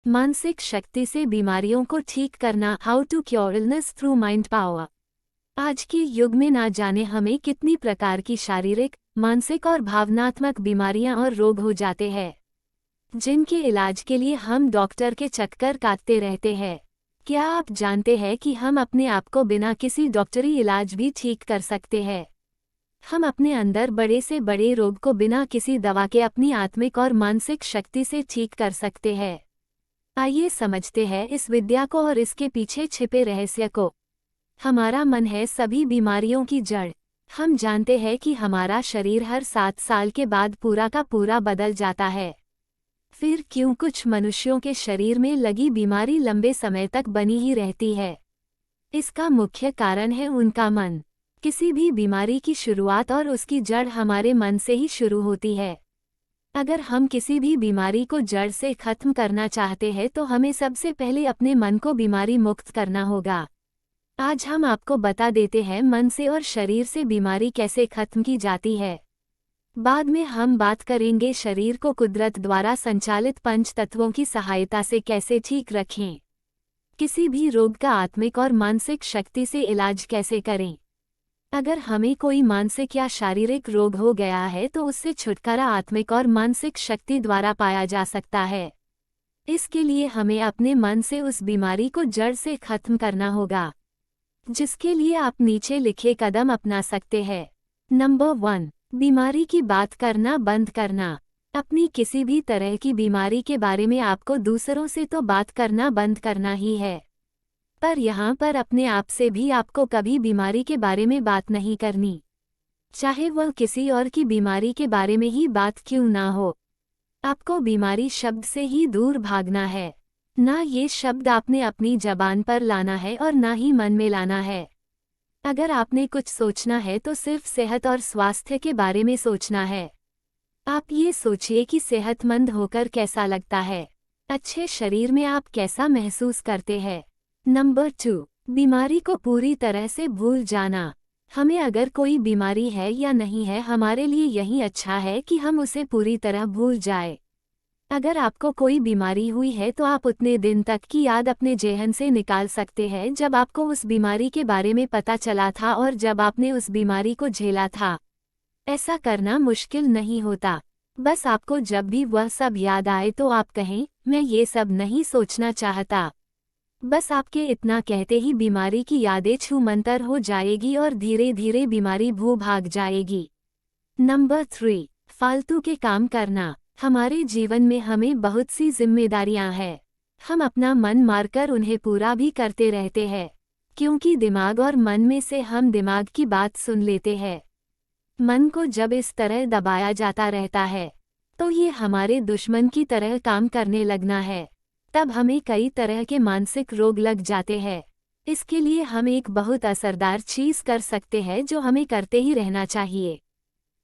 मानसिक शक्ति से बीमारियों को ठीक करना, how to cure illness through mind power. आज के युग में ना जाने हमें कितनी प्रकार की शारीरिक, मानसिक और भावनात्मक बीमारियां और रोग हो जाते हैं, जिनके इलाज के लिए हम डॉक्टर के चक्कर काटते रहते हैं। क्या आप जानते हैं कि हम अपने आप को बिना किसी डॉक्टरी इलाज भी ठीक कर सकते हैं? हम अपने अंदर बड़े से बड़े रोग को बिना किसी दवा के अपनी आत्मिक और मानसिक शक्ति से ठीक कर सकते हैं। आइए समझते हैं इस विद्या को और इसके पीछे छिपे रहस्य को। हमारा मन है सभी बीमारियों की जड़। हम जानते हैं कि हमारा शरीर हर 7 साल के बाद पूरा का पूरा बदल जाता है। फिर क्यों कुछ मनुष्यों के शरीर में लगी बीमारी लंबे समय तक बनी ही रहती है? इसका मुख्य कारण है उनका मन। किसी भी बीमारी की शुरुआत और उसकी जड़ हमारे मन से ही शुरू होती है। अगर हम किसी भी बीमारी को जड़ से खत्म करना चाहते हैं तो हमें सबसे पहले अपने मन को बीमारी मुक्त करना होगा। आज हम आपको बता देते हैं मन से और शरीर से बीमारी कैसे खत्म की जाती है। बाद में हम बात करेंगे शरीर को कुदरत द्वारा संचालित 5 तत्वों की सहायता से कैसे ठीक रखें। किसी भी रोग का आत्मिक और मानसिक शक्ति से इलाज कैसे करें। अगर हमें कोई मानसिक या शारीरिक रोग हो गया है तो उससे छुटकारा आत्मिक और मानसिक शक्ति द्वारा पाया जा सकता है। इसके लिए हमें अपने मन से उस बीमारी को जड़ से खत्म करना होगा, जिसके लिए आप नीचे लिखे कदम अपना सकते हैं। नंबर 1, बीमारी की बात करना बंद करना। अपनी किसी भी तरह की बीमारी के बारे में आपको दूसरों से तो बात करना बंद करना ही है, पर यहाँ पर अपने आप से भी आपको कभी बीमारी के बारे में बात नहीं करनी, चाहे वह किसी और की बीमारी के बारे में ही बात क्यों ना हो। आपको बीमारी शब्द से ही दूर भागना है। ना ये शब्द आपने अपनी जबान पर लाना है और ना ही मन में लाना है। अगर आपने कुछ सोचना है तो सिर्फ सेहत और स्वास्थ्य के बारे में सोचना है। आप ये सोचिए कि सेहतमंद होकर कैसा लगता है, अच्छे शरीर में आप कैसा महसूस करते हैं। नंबर 2, बीमारी को पूरी तरह से भूल जाना। हमें अगर कोई बीमारी है या नहीं है, हमारे लिए यही अच्छा है कि हम उसे पूरी तरह भूल जाए। अगर आपको कोई बीमारी हुई है तो आप उतने दिन तक की याद अपने जेहन से निकाल सकते हैं जब आपको उस बीमारी के बारे में पता चला था और जब आपने उस बीमारी को झेला था। ऐसा करना मुश्किल नहीं होता। बस आपको जब भी वह सब याद आए तो आप कहें, मैं ये सब नहीं सोचना चाहता। बस आपके इतना कहते ही बीमारी की यादें छूमंतर हो जाएगी और धीरे धीरे बीमारी भू भाग जाएगी। नंबर 3, फालतू के काम करना। हमारे जीवन में हमें बहुत सी जिम्मेदारियां हैं। हम अपना मन मारकर उन्हें पूरा भी करते रहते हैं, क्योंकि दिमाग और मन में से हम दिमाग की बात सुन लेते हैं। मन को जब इस तरह दबाया जाता रहता है तो ये हमारे दुश्मन की तरह काम करने लगना है। तब हमें कई तरह के मानसिक रोग लग जाते हैं। इसके लिए हम एक बहुत असरदार चीज़ कर सकते हैं जो हमें करते ही रहना चाहिए।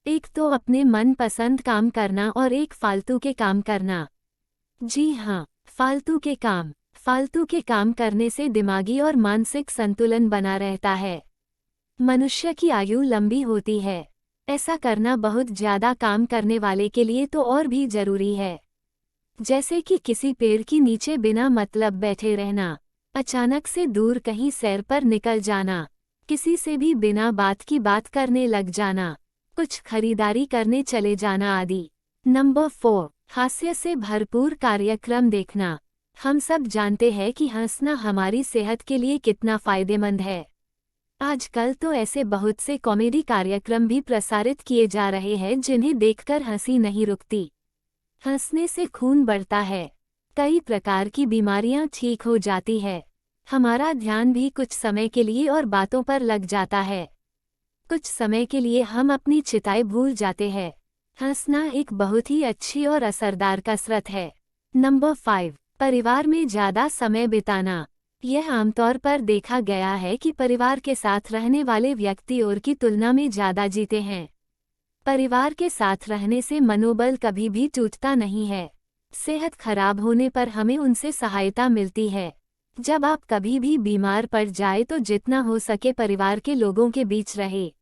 एक तो अपने मनपसंद काम करना और एक फालतू के काम करना। जी हाँ, फालतू के काम। फालतू के काम करने से दिमागी और मानसिक संतुलन बना रहता है। मनुष्य की आयु लंबी होती है। ऐसा करना बहुत ज़्यादा काम करने वाले के लिए तो और भी जरूरी है, जैसे कि किसी पेड़ की नीचे बिना मतलब बैठे रहना, अचानक से दूर कहीं सैर पर निकल जाना, किसी से भी बिना बात की बात करने लग जाना, कुछ खरीदारी करने चले जाना आदि। नंबर 4, हास्य से भरपूर कार्यक्रम देखना। हम सब जानते हैं कि हंसना हमारी सेहत के लिए कितना फायदेमंद है। आजकल तो ऐसे बहुत से कॉमेडी कार्यक्रम भी प्रसारित किए जा रहे हैं जिन्हें देखकर हंसी नहीं रुकती। हंसने से खून बढ़ता है, कई प्रकार की बीमारियां ठीक हो जाती है, हमारा ध्यान भी कुछ समय के लिए और बातों पर लग जाता है। कुछ समय के लिए हम अपनी चिंताएं भूल जाते हैं। हंसना एक बहुत ही अच्छी और असरदार कसरत है। नंबर 5, परिवार में ज़्यादा समय बिताना। यह आमतौर पर देखा गया है कि परिवार के साथ रहने वाले व्यक्ति और की तुलना में ज़्यादा जीते हैं। परिवार के साथ रहने से मनोबल कभी भी टूटता नहीं है। सेहत खराब होने पर हमें उनसे सहायता मिलती है। जब आप कभी भी बीमार पड़ जाए तो जितना हो सके परिवार के लोगों के बीच रहे,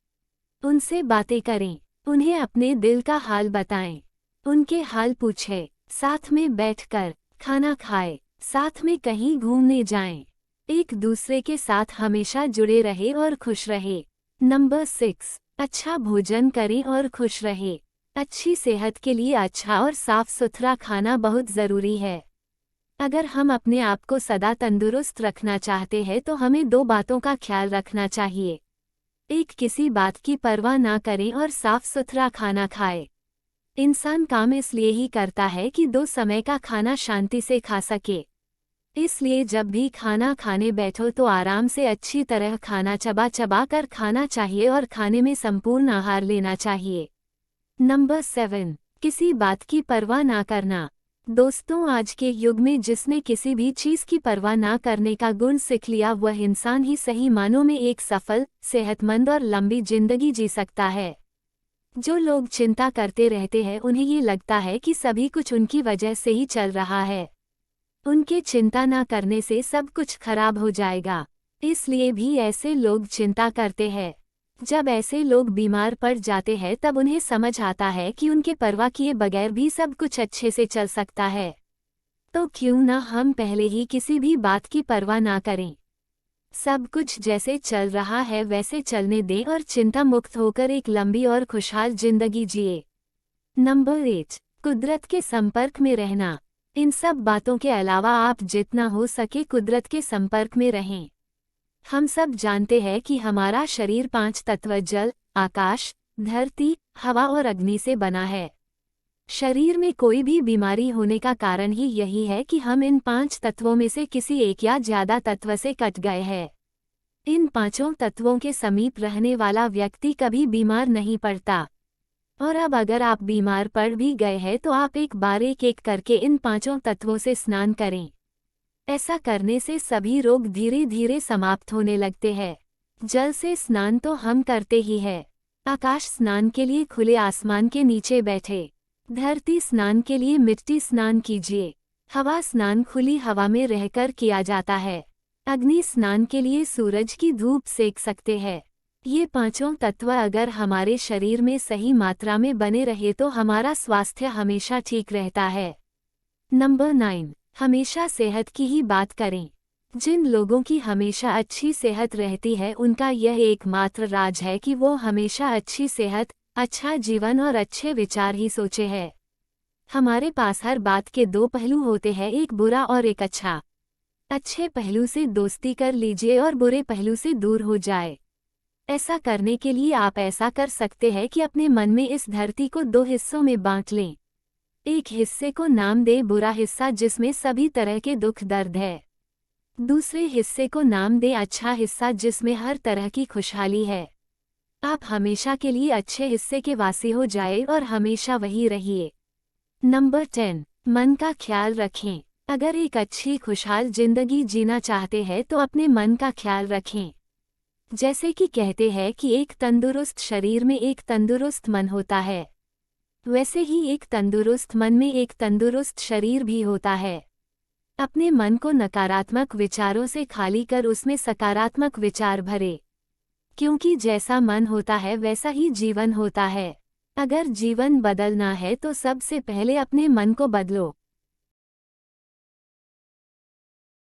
उनसे बातें करें, उन्हें अपने दिल का हाल बताएं, उनके हाल पूछें, साथ में बैठकर खाना खाएं, साथ में कहीं घूमने जाएं। एक दूसरे के साथ हमेशा जुड़े रहे और खुश रहे। नंबर 6, अच्छा भोजन करें और खुश रहे। अच्छी सेहत के लिए अच्छा और साफ सुथरा खाना बहुत ज़रूरी है। अगर हम अपने आप को सदा तंदुरुस्त रखना चाहते हैं तो हमें 2 बातों का ख्याल रखना चाहिए। एक, किसी बात की परवाह ना करें और साफ सुथरा खाना खाएं। इंसान काम इसलिए ही करता है कि 2 समय का खाना शांति से खा सके। इसलिए जब भी खाना खाने बैठो तो आराम से अच्छी तरह खाना चबा चबा कर खाना चाहिए और खाने में संपूर्ण आहार लेना चाहिए। नंबर 7, किसी बात की परवाह ना करना। दोस्तों, आज के युग में जिसने किसी भी चीज़ की परवाह ना करने का गुण सीख लिया वह इंसान ही सही मानों में एक सफल, सेहतमंद और लंबी जिंदगी जी सकता है। जो लोग चिंता करते रहते हैं उन्हें ये लगता है कि सभी कुछ उनकी वजह से ही चल रहा है। उनके चिंता ना करने से सब कुछ खराब हो जाएगा, इसलिए भी ऐसे लोग चिंता करते हैं। जब ऐसे लोग बीमार पड़ जाते हैं तब उन्हें समझ आता है कि उनके परवाह किए बगैर भी सब कुछ अच्छे से चल सकता है। तो क्यों ना हम पहले ही किसी भी बात की परवाह ना करें। सब कुछ जैसे चल रहा है वैसे चलने दें और चिंता मुक्त होकर एक लंबी और खुशहाल जिंदगी जिए। नंबर 8, कुदरत के संपर्क में रहना। इन सब बातों के अलावा आप जितना हो सके कुदरत के संपर्क में रहें। हम सब जानते हैं कि हमारा शरीर 5 तत्व जल, आकाश, धरती, हवा और अग्नि से बना है। शरीर में कोई भी बीमारी होने का कारण ही यही है कि हम इन 5 तत्वों में से किसी एक या ज्यादा तत्व से कट गए हैं। इन 5 तत्वों के समीप रहने वाला व्यक्ति कभी बीमार नहीं पड़ता। और अब अगर आप बीमार पड़ भी गए हैं तो आप एक बार एक एक करके इन 5 तत्वों से स्नान करें। ऐसा करने से सभी रोग धीरे धीरे समाप्त होने लगते हैं। जल से स्नान तो हम करते ही हैं। आकाश स्नान के लिए खुले आसमान के नीचे बैठे। धरती स्नान के लिए मिट्टी स्नान कीजिए। हवा स्नान खुली हवा में रहकर किया जाता है। अग्नि स्नान के लिए सूरज की धूप सेक सकते हैं। ये 5 तत्व अगर हमारे शरीर में सही मात्रा में बने रहे तो हमारा स्वास्थ्य हमेशा ठीक रहता है। नंबर 9, हमेशा सेहत की ही बात करें। जिन लोगों की हमेशा अच्छी सेहत रहती है उनका यह एकमात्र राज है कि वो हमेशा अच्छी सेहत, अच्छा जीवन और अच्छे विचार ही सोचे है। हमारे पास हर बात के 2 पहलू होते हैं, एक बुरा और एक अच्छा। अच्छे पहलू से दोस्ती कर लीजिए और बुरे पहलू से दूर हो जाए। ऐसा करने के लिए आप ऐसा कर सकते हैं कि अपने मन में इस धरती को 2 हिस्सों में बांट लें। एक हिस्से को नाम दें बुरा हिस्सा जिसमें सभी तरह के दुख दर्द है। दूसरे हिस्से को नाम दें अच्छा हिस्सा जिसमें हर तरह की खुशहाली है। आप हमेशा के लिए अच्छे हिस्से के वासी हो जाए और हमेशा वही रहिए। नंबर 10, मन का ख्याल रखें। अगर एक अच्छी खुशहाल जिंदगी जीना चाहते हैं तो अपने मन का ख्याल रखें। जैसे कि कहते हैं कि एक तंदुरुस्त शरीर में एक तंदुरुस्त मन होता है, वैसे ही एक तंदुरुस्त मन में एक तंदुरुस्त शरीर भी होता है। अपने मन को नकारात्मक विचारों से खाली कर उसमें सकारात्मक विचार भरे, क्योंकि जैसा मन होता है वैसा ही जीवन होता है। अगर जीवन बदलना है तो सबसे पहले अपने मन को बदलो।